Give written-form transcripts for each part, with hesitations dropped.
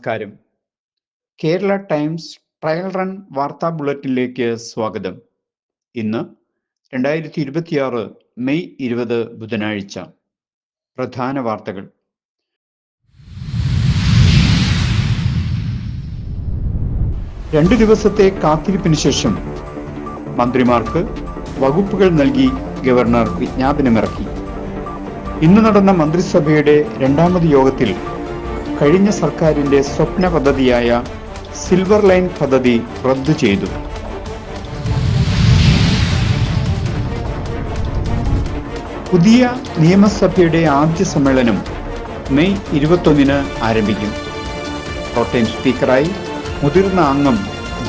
നമസ്കാരം. Kerala times trial run വാർത്താ ബുള്ളറ്റിനിലേക്ക് സ്വാഗതം. ഇന്ന് 2026 മെയ് 20 ബുധനാഴ്ച. പ്രധാന വാർത്തകൾ. രണ്ടു ദിവസത്തെ കാത്തിരിപ്പിന് ശേഷം മന്ത്രിമാർക്ക് വകുപ്പുകൾ നൽകി ഗവർണർ വിജ്ഞാപനമിറക്കി. ഇന്ന് നടന്ന മന്ത്രിസഭയുടെ രണ്ടാമത് യോഗത്തിൽ കഴിഞ്ഞ സർക്കാരിന്റെ സ്വപ്ന പദ്ധതിയായ സിൽവർ ലൈൻ പദ്ധതി റദ്ദു ചെയ്തു. പുതിയ നിയമസഭയുടെ ആദ്യ സമ്മേളനം മെയ് 21 ആരംഭിക്കും. പ്രോട്ടേം സ്പീക്കറായി മുതിർന്ന അംഗം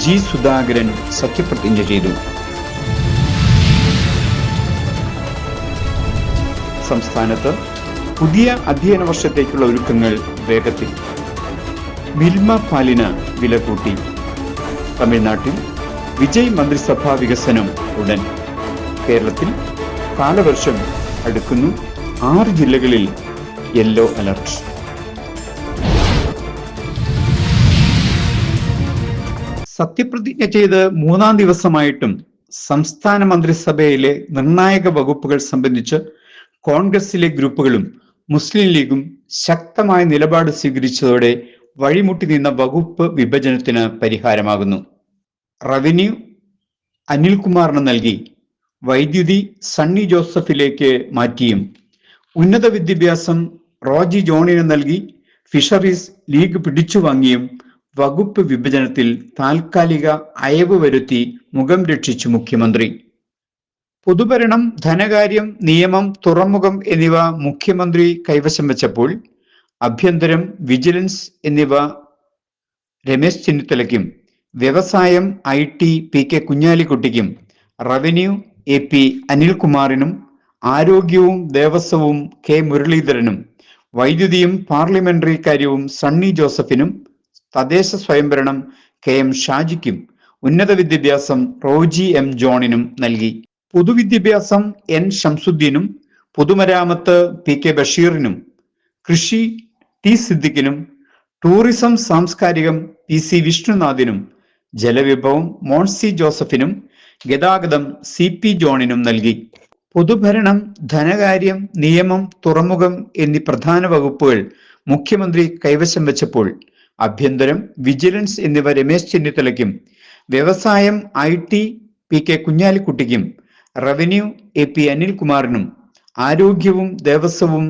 ജി സുധാകരൻ സത്യപ്രതിജ്ഞ ചെയ്തു. സംസ്ഥാനത്ത് പുതിയ അധ്യയന വർഷത്തേക്കുള്ള ഒരുക്കങ്ങൾ വേഗത്തിൽ. മിൽമ പാലിന് വില കൂട്ടി. തമിഴ്നാട്ടിൽ വിജയ് മന്ത്രിസഭാ വികസനം ഉടൻ. കേരളത്തിൽ കാലവർഷം അടുക്കുന്നു. 6 ജില്ലകളിൽ യെല്ലോ അലർട്ട്. സത്യപ്രതിജ്ഞ ചെയ്ത് 3-ാം ദിവസമായിട്ടും സംസ്ഥാന മന്ത്രിസഭയിലെ നിർണായക വകുപ്പുകൾ സംബന്ധിച്ച് കോൺഗ്രസിലെ ഗ്രൂപ്പുകളും മുസ്ലിം ലീഗും ശക്തമായ നിലപാട് സ്വീകരിച്ചതോടെ വഴിമുട്ടി നിന്ന വകുപ്പ് വിഭജനത്തിന് പരിഹാരമാകുന്നു. റവന്യൂ അനിൽകുമാറിന് നൽകി. വൈദ്യുതി സണ്ണി ജോസഫിലേക്ക് മാറ്റിയും. ഉന്നത വിദ്യാഭ്യാസം റോജി ജോണിന് നൽകി. ഫിഷറീസ് ലീഗ് പിടിച്ചുവാങ്ങിയും വകുപ്പ് വിഭജനത്തിൽ താൽക്കാലിക അയവ് വരുത്തി മുഖം രക്ഷിച്ചു മുഖ്യമന്ത്രി. പൊതുഭരണം, ധനകാര്യം, നിയമം, തുറമുഖം എന്നിവ മുഖ്യമന്ത്രി കൈവശം വെച്ചപ്പോൾ ആഭ്യന്തരം, വിജിലൻസ് എന്നിവ രമേശ് ചെന്നിത്തലയ്ക്കും, വ്യവസായം, IT പി കെ കുഞ്ഞാലിക്കുട്ടിക്കും, റവന്യൂ AP അനിൽകുമാറിനും, ആരോഗ്യവും ദേവസ്വവും കെ മുരളീധരനും, വൈദ്യുതിയും പാർലമെന്ററി കാര്യവും സണ്ണി ജോസഫിനും, തദ്ദേശ സ്വയംഭരണം KM ഷാജിക്കും, ഉന്നത വിദ്യാഭ്യാസം റോജി M ജോണിനും നൽകി. പൊതുവിദ്യാഭ്യാസം N ഷംസുദ്ദീനും, പൊതുമരാമത്ത് PK ബഷീറിനും, കൃഷി T സിദ്ദിഖിനും, ടൂറിസം സാംസ്കാരികം PC വിഷ്ണുനാഥിനും, ജലവിഭവം മോൺസി ജോസഫിനും, ഗതാഗതം CP ജോണിനും നൽകി. പൊതുഭരണം, ധനകാര്യം, നിയമം, തുറമുഖം എന്നീ പ്രധാന വകുപ്പുകൾ മുഖ്യമന്ത്രി കൈവശം വെച്ചപ്പോൾ ആഭ്യന്തരം, വിജിലൻസ് എന്നിവ രമേശ് ചെന്നിത്തലയ്ക്കും, വ്യവസായം IT പി കെ കുഞ്ഞാലിക്കുട്ടിക്കും, റവന്യൂ AP അനിൽകുമാറിനും, ആരോഗ്യവും ദേവസ്വവും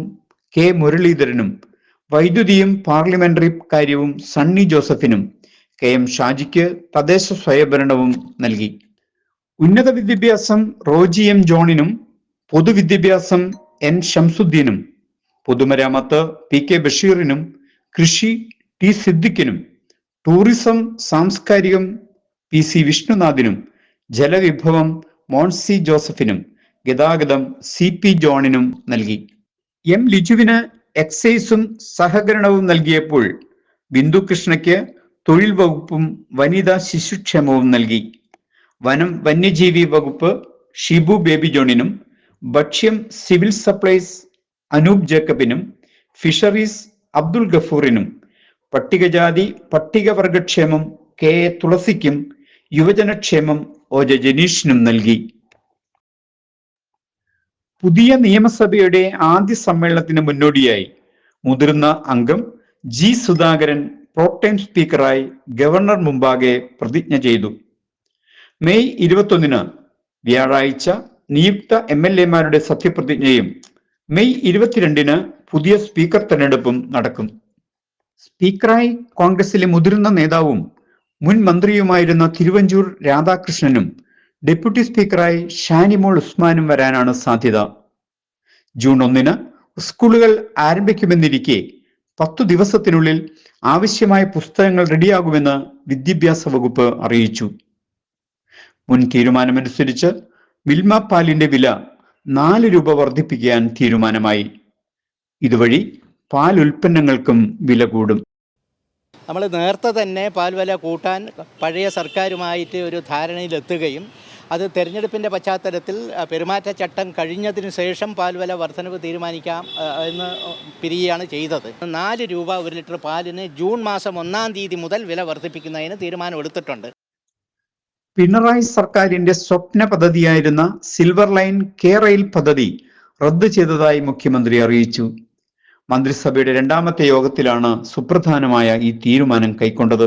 കെ മുരളീധരനും, വൈദ്യുതിയും പാർലമെന്ററി കാര്യവും സണ്ണി ജോസഫിനും, KM ഷാജിക്ക് തദ്ദേശ സ്വയംഭരണവും നൽകി. ഉന്നത വിദ്യാഭ്യാസം റോജി M ജോണിനും, പൊതുവിദ്യാഭ്യാസം N ഷംസുദ്ദീനും, പൊതുമരാമത്ത് PK ബഷീറിനും, കൃഷി T സിദ്ദിഖിനും, ടൂറിസം സാംസ്കാരികം PC വിഷ്ണുനാഥിനും, ജലവിഭവം മോൺസി ജോസഫിനും, ഗതാഗതം CP ജോണിനും നൽകി. M ലിജുവിന് എക്സൈസും സഹകരണവും നൽകിയപ്പോൾ ബിന്ദുകൃഷ്ണയ്ക്ക് തൊഴിൽ വകുപ്പും വനിതാ ശിശുക്ഷേമവും നൽകി. വനം വന്യജീവി വകുപ്പ് ഷിബു ബേബി ജോണിനും, ഭക്ഷ്യം സിവിൽ സപ്ലൈസ് അനൂപ് ജേക്കബിനും, ഫിഷറീസ് അബ്ദുൽ ഗഫൂറിനും, പട്ടികജാതി പട്ടികവർഗക്ഷേമം KA തുളസിക്കും, യുവജനക്ഷേമം OJ ജനീഷിനും നൽകി. പുതിയ നിയമസഭയുടെ ആദ്യ സമ്മേളനത്തിന് മുന്നോടിയായി മുതിർന്ന അംഗം ജി സുധാകരൻ പ്രോട്ടേം സ്പീക്കറായി ഗവർണർ മുമ്പാകെ പ്രതിജ്ഞ ചെയ്തു. മെയ് 21 വ്യാഴാഴ്ച നിയുക്ത MLA-മാരുടെ സത്യപ്രതിജ്ഞയും മെയ് 22 പുതിയ സ്പീക്കർ തെരഞ്ഞെടുപ്പും നടക്കും. സ്പീക്കറായി കോൺഗ്രസിലെ മുതിർന്ന നേതാവും മുൻ മന്ത്രിയുമായിരുന്ന തിരുവഞ്ചൂർ രാധാകൃഷ്ണനും, ഡെപ്യൂട്ടി സ്പീക്കറായി ഷാനിമോൾ ഉസ്മാനും വരാനാണ് സാധ്യത. ജൂൺ 1 സ്കൂളുകൾ ആരംഭിക്കുമെന്നിരിക്കെ 10 ദിവസത്തിനുള്ളിൽ ആവശ്യമായ പുസ്തകങ്ങൾ റെഡിയാകുമെന്ന് വിദ്യാഭ്യാസ വകുപ്പ് അറിയിച്ചു. മുൻ തീരുമാനമനുസരിച്ച് മിൽമ പാലിന്റെ വില 4 രൂപ വർദ്ധിപ്പിക്കാൻ തീരുമാനമായി. ഇതുവഴി പാൽ ഉൽപ്പന്നങ്ങൾക്കും വില കൂടും. നമ്മൾ നേരത്തെ തന്നെ പാൽ വില കൂട്ടാൻ പഴയ സർക്കാരുമായിട്ട് ഒരു ധാരണയിലെത്തുകയും അത് തെരഞ്ഞെടുപ്പിൻ്റെ പശ്ചാത്തലത്തിൽ പെരുമാറ്റച്ചട്ടം കഴിഞ്ഞതിന് ശേഷം പാൽവില വർധനവ് തീരുമാനിക്കാം എന്ന് പിരിയുകയാണ് ചെയ്തത്. 4 രൂപ 1 ലിറ്റർ പാലിന് ജൂൺ മാസം 1-ാം തീയതി മുതൽ വില വർദ്ധിപ്പിക്കുന്നതിന് തീരുമാനമെടുത്തിട്ടുണ്ട്. പിണറായി സർക്കാരിന്റെ സ്വപ്ന പദ്ധതിയായിരുന്ന സിൽവർ ലൈൻ കെ-റെയിൽ പദ്ധതി റദ്ദു ചെയ്തതായി മുഖ്യമന്ത്രി അറിയിച്ചു. മന്ത്രിസഭയുടെ 2ാമത്തെ യോഗത്തിലാണ് സുപ്രധാനമായ ഈ തീരുമാനം കൈക്കൊണ്ടത്.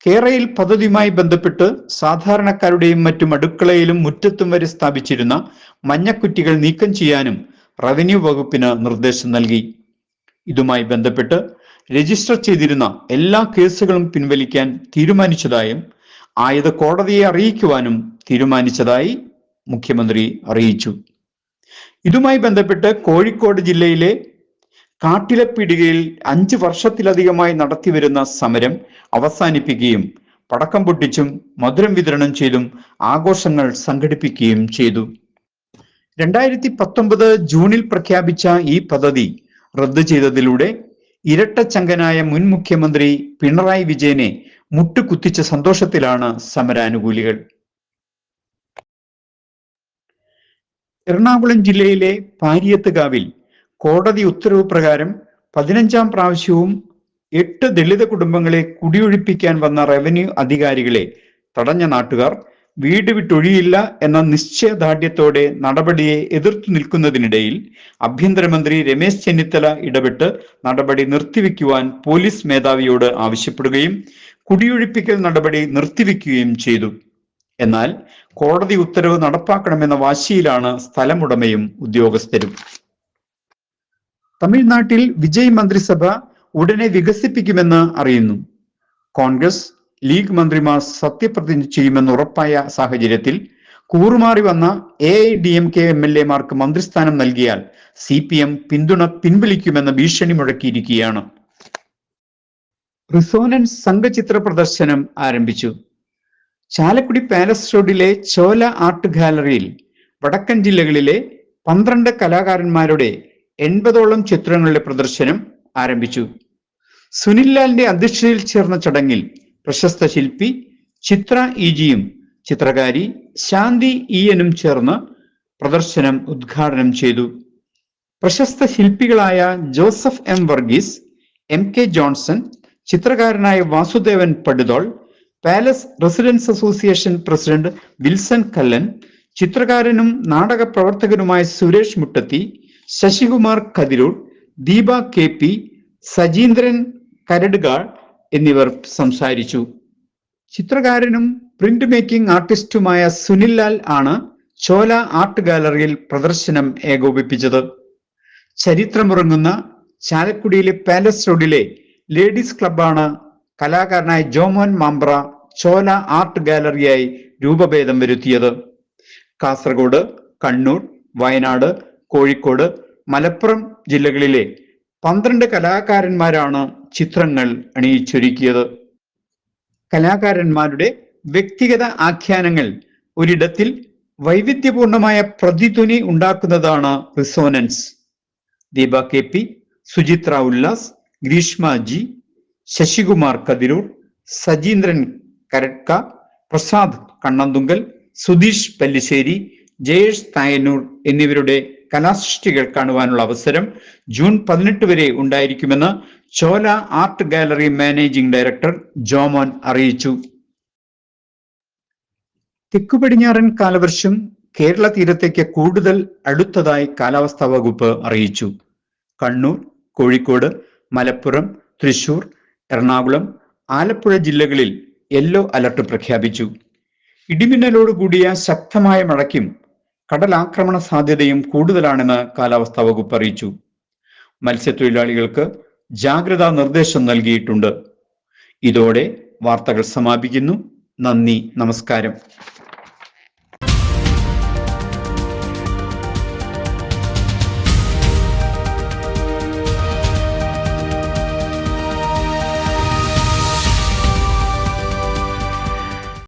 കെ-റെയിൽ പദ്ധതിയുമായി ബന്ധപ്പെട്ട് സാധാരണക്കാരുടെയും മറ്റും അടുക്കളയിലും മുറ്റത്തും വരെ സ്ഥാപിച്ചിരുന്ന മഞ്ഞക്കുറ്റികൾ നീക്കം ചെയ്യാനും റവന്യൂ വകുപ്പിന് നിർദ്ദേശം നൽകി. ഇതുമായി ബന്ധപ്പെട്ട് രജിസ്റ്റർ ചെയ്തിരുന്ന എല്ലാ കേസുകളും പിൻവലിക്കാൻ തീരുമാനിച്ചതായും ആയത് കോടതിയെ അറിയിക്കുവാനും തീരുമാനിച്ചതായി മുഖ്യമന്ത്രി അറിയിച്ചു. ഇതുമായി ബന്ധപ്പെട്ട് കോഴിക്കോട് ജില്ലയിലെ കാട്ടിലപ്പീടികയിൽ 5 വർഷത്തിലധികമായി നടത്തിവരുന്ന സമരം അവസാനിപ്പിക്കുകയും പടക്കം പൊട്ടിച്ചും മധുരം വിതരണം ചെയ്തും ആഘോഷങ്ങൾ സംഘടിപ്പിക്കുകയും ചെയ്തു. 2019 ജൂണിൽ പ്രഖ്യാപിച്ച ഈ പദ്ധതി റദ്ദു ചെയ്തതിലൂടെ ഇരട്ടച്ചങ്കനായ മുൻ മുഖ്യമന്ത്രി പിണറായി വിജയനെ മുട്ടുകുത്തിച്ച സന്തോഷത്തിലാണ് സമരാനുകൂലികൾ. എറണാകുളം ജില്ലയിലെ പാരിയത്തുകാവിൽ കോടതി ഉത്തരവ് പ്രകാരം 15ാം പ്രാവശ്യവും 8 ദളിത് കുടുംബങ്ങളെ കുടിയൊഴിപ്പിക്കാൻ വന്ന റവന്യൂ അധികാരികളെ തടഞ്ഞ നാട്ടുകാർ വീട് വിട്ടൊഴിയില്ല എന്ന നിശ്ചയദാർഢ്യത്തോടെ നടപടിയെ എതിർത്തു നിൽക്കുന്നതിനിടയിൽ ആഭ്യന്തരമന്ത്രി രമേശ് ചെന്നിത്തല ഇടപെട്ട് നടപടി നിർത്തിവെക്കുവാൻ പോലീസ് മേധാവിയോട് ആവശ്യപ്പെടുകയും കുടിയൊഴിപ്പിക്കൽ നടപടി നിർത്തിവെക്കുകയും ചെയ്തു. എന്നാൽ കോടതി ഉത്തരവ് നടപ്പാക്കണമെന്ന വാശിയിലാണ് സ്ഥലമുടമയും ഉദ്യോഗസ്ഥരും. തമിഴ്നാട്ടിൽ വിജയ് മന്ത്രിസഭ ഉടനെ വികസിപ്പിക്കുമെന്ന് അറിയുന്നു. കോൺഗ്രസ് ലീഗ് മന്ത്രിമാർ സത്യപ്രതിജ്ഞ ചെയ്യുമെന്ന് ഉറപ്പായ സാഹചര്യത്തിൽ കൂറുമാറി വന്ന AIDMK MLA-മാർക്ക് മന്ത്രിസ്ഥാനം നൽകിയാൽ CPM പിന്തുണ പിൻവലിക്കുമെന്ന് ഭീഷണി മുഴക്കിയിരിക്കുകയാണ്. റിസോനൻസ് സംഘചിത്ര പ്രദർശനം ആരംഭിച്ചു. ചാലക്കുടി പാലസ് റോഡിലെ ചോല ആർട്ട് ഗാലറിയിൽ വടക്കൻ ജില്ലകളിലെ 12 കലാകാരന്മാരുടെ 80ഓളം ചിത്രങ്ങളുടെ പ്രദർശനം ആരംഭിച്ചു. സുനിൽ ലാലിന്റെ അധ്യക്ഷതയിൽ ചേർന്ന ചടങ്ങിൽ പ്രശസ്ത ശില്പി ചിത്ര EGയും ചിത്രകാരി ശാന്തി ENനും ചേർന്ന് പ്രദർശനം ഉദ്ഘാടനം ചെയ്തു. പ്രശസ്ത ശില്പികളായ ജോസഫ് M വർഗീസ്, MK ജോൺസൺ, ചിത്രകാരനായ Vasudevan Paduthol, palace residence association president Wilson Kallan, ചിത്രകാരനും നാടക പ്രവർത്തകനുമായ സുരേഷ് മുട്ടത്തി, ശശികുമാർ കതിരൂർ, ദീപ KP, സജീന്ദ്രൻ കരടുകാൾ എന്നിവർ സംസാരിച്ചു. ചിത്രകാരനും പ്രിന്റ് മേക്കിംഗ് ആർട്ടിസ്റ്റുമായ സുനിൽ ലാൽ ആണ് ചോല ആർട്ട് ഗാലറിയിൽ പ്രദർശനം ഏകോപിപ്പിച്ചത്. ചരിത്രമുറങ്ങുന്ന ചാലക്കുടിയിലെ പാലസ് റോഡിലെ ലേഡീസ് ക്ലബ്ബാണ് കലാകാരനായ ജോമോൻ മാമ്പ്ര ചോല ആർട്ട് ഗാലറിയായി രൂപഭേദം വരുത്തിയത്. കാസർഗോഡ്, കണ്ണൂർ, വയനാട്, കോഴിക്കോട്, മലപ്പുറം ജില്ലകളിലെ 12 കലാകാരന്മാരാണ് ചിത്രങ്ങൾ അണിയിച്ചൊരുക്കിയത്. കലാകാരന്മാരുടെ വ്യക്തിഗത ആഖ്യാനങ്ങൾ ഒരിടത്തിൽ വൈവിധ്യപൂർണമായ പ്രതിധ്വനി ഉണ്ടാക്കുന്നതാണ് resonance. Deepa KP, Suchitra Ullas, Greeshma G, Sasikumar Kathiroor, Sajeendran Karadka, Prasad Kannanthunkal, Sudheesh Pallissery, Jayesh Thayannur എന്നിവരുടെ കലാസൃഷ്ടികൾ കാണുവാനുള്ള അവസരം ജൂൺ 18 വരെ ഉണ്ടായിരിക്കുമെന്ന് Chola art gallery managing director Jomon അറിയിച്ചു. തെക്കുപടിഞ്ഞാറൻ കാലവർഷം കേരള തീരത്തേക്ക് കൂടുതൽ അടുത്തതായി കാലാവസ്ഥാ വകുപ്പ് അറിയിച്ചു. കണ്ണൂർ, കോഴിക്കോട്, മലപ്പുറം, തൃശൂർ, എറണാകുളം, ആലപ്പുഴ ജില്ലകളിൽ യെല്ലോ അലർട്ട് പ്രഖ്യാപിച്ചു. ഇടിമിന്നലോടുകൂടിയ ശക്തമായ മഴയ്ക്കും കടലാക്രമണ സാധ്യതയും കൂടുതലാണെന്ന് കാലാവസ്ഥാ വകുപ്പ് അറിയിച്ചു. മത്സ്യത്തൊഴിലാളികൾക്ക് ജാഗ്രതാ നിർദ്ദേശം നൽകിയിട്ടുണ്ട്. ഇതോടെ വാർത്തകൾ സമാപിക്കുന്നു. നന്ദി, നമസ്കാരം.